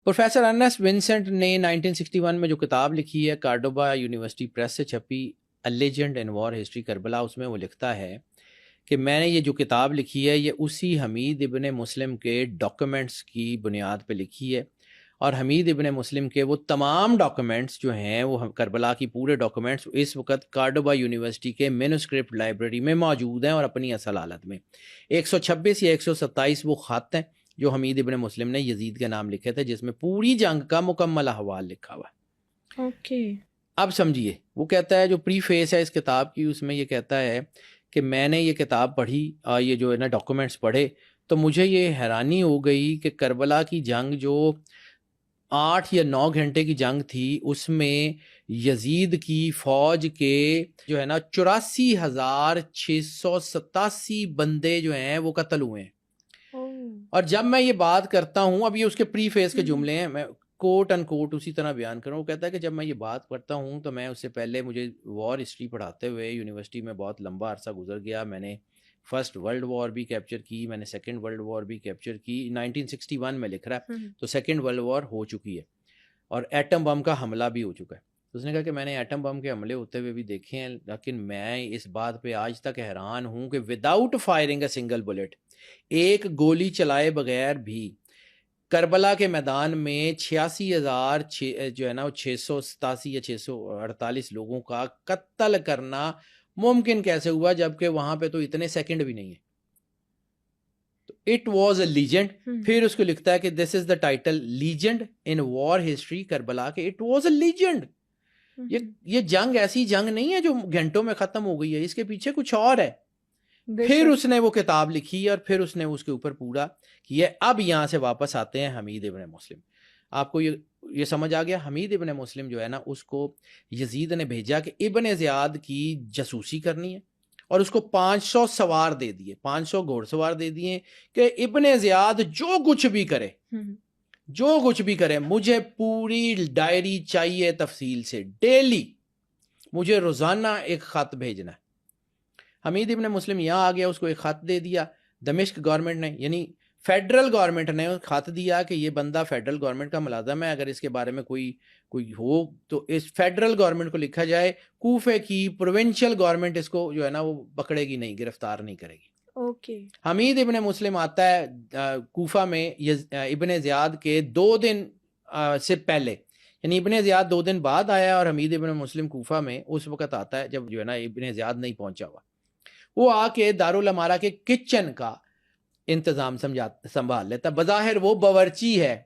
Professor Ernest Vincent نے 1961 میں جو کتاب لکھی ہے، کارڈوبا یونیورسٹی پریس سے چھپی، اے legend in war history Karbala, اس میں وہ لکھتا ہے کہ میں نے یہ جو کتاب لکھی ہے یہ اسی حمید ابن مسلم کے ڈاکومنٹس کی بنیاد پہ لکھی ہے، اور حمید ابن مسلم کے وہ تمام ڈاکومنٹس جو ہیں، وہ کربلا کی پورے ڈاکومنٹس اس وقت کارڈوبا یونیورسٹی کے مینوسکرپٹ لائبریری میں موجود ہیں اور اپنی اصل حالت میں 126 یا 127 وہ خط ہیں جو حمید ابن مسلم نے یزید کے نام لکھے تھے، جس میں پوری جنگ کا مکمل احوال لکھا ہوا ہے۔ اوکے، اب سمجھیے، وہ کہتا ہے جو پری فیس ہے اس کتاب کی، اس میں یہ کہتا ہے کہ میں نے یہ کتاب پڑھی، یہ جو ہے نا ڈاکومنٹس پڑھے، تو مجھے یہ حیرانی ہو گئی کہ کربلا کی جنگ جو 8 یا 9 گھنٹے کی جنگ تھی، اس میں یزید کی فوج کے جو ہے نا 84,687 بندے جو ہیں وہ قتل ہوئے ہیں۔ اور جب میں یہ بات کرتا ہوں، اب یہ اس کے پری فیس کے جملے ہیں، میں کوٹ ان کوٹ اسی طرح بیان کروں، وہ کہتا ہے کہ جب میں یہ بات کرتا ہوں تو میں اس سے پہلے مجھے وار ہسٹری پڑھاتے ہوئے یونیورسٹی میں بہت لمبا عرصہ گزر گیا، میں نے فرسٹ ورلڈ وار بھی کیپچر کی، میں نے سیکنڈ ورلڈ وار بھی کیپچر کی، 1961 میں لکھ رہا ہے تو سیکنڈ ورلڈ وار ہو چکی ہے اور ایٹم بم کا حملہ بھی ہو چکا ہے۔ اس نے کہا کہ میں نے ایٹم بم کے حملے ہوتے ہوئے بھی دیکھے ہیں، لیکن میں اس بات پہ آج تک حیران ہوں کہ without firing a single bullet, ایک گولی چلائے بغیر بھی کربلا کے میدان میں 86,000 جو ہے نا 687 یا 648 لوگوں کا قتل کرنا ممکن کیسے ہوا، جبکہ وہاں پہ تو اتنے سیکنڈ بھی نہیں ہیں۔ تو اٹ واز اے لیجنڈ، پھر اس کو لکھتا ہے کہ this is the title legend in war history Karbala, کہ اٹ واز اے لیجنڈ۔ یہ جنگ ایسی جنگ نہیں ہے جو گھنٹوں میں ختم ہو گئی ہے، اس کے پیچھے کچھ اور ہے۔ پھر اس نے وہ کتاب لکھی اور پھر اس نے اس کے اوپر پورا کیا۔ اب یہاں سے واپس آتے ہیں حمید ابن مسلم۔ آپ کو یہ سمجھ آ گیا، حمید ابن مسلم جو ہے نا، اس کو یزید نے بھیجا کہ ابن زیاد کی جاسوسی کرنی ہے، اور اس کو 500 سوار دے دیے، 500 گھوڑ سوار دے دیے کہ ابن زیاد جو کچھ بھی کرے، جو کچھ بھی کرے، مجھے پوری ڈائری چاہیے تفصیل سے، ڈیلی مجھے روزانہ ایک خط بھیجنا ہے۔ حمید ابن مسلم یہاں آ گیا، اس کو ایک خط دے دیا دمشق گورنمنٹ نے، یعنی فیڈرل گورنمنٹ نے خط دیا کہ یہ بندہ فیڈرل گورنمنٹ کا ملازم ہے، اگر اس کے بارے میں کوئی ہو تو اس فیڈرل گورنمنٹ کو لکھا جائے، کوفے کی پروونشل گورنمنٹ اس کو جو ہے نا وہ پکڑے گی نہیں، گرفتار نہیں کرے گی۔ اوکے، حمید ابن مسلم آتا ہے کوفہ میں ابن زیاد کے 2 دن سے پہلے، یعنی ابن زیاد 2 دن بعد آیا، اور حمید ابن مسلم کوفہ میں اس وقت آتا ہے جب جو ہے نا ابن زیاد نہیں پہنچا ہوا۔ وہ آ کے دارالامارہ کے کچن کا انتظام سنبھال لیتا، بظاہر وہ باورچی ہے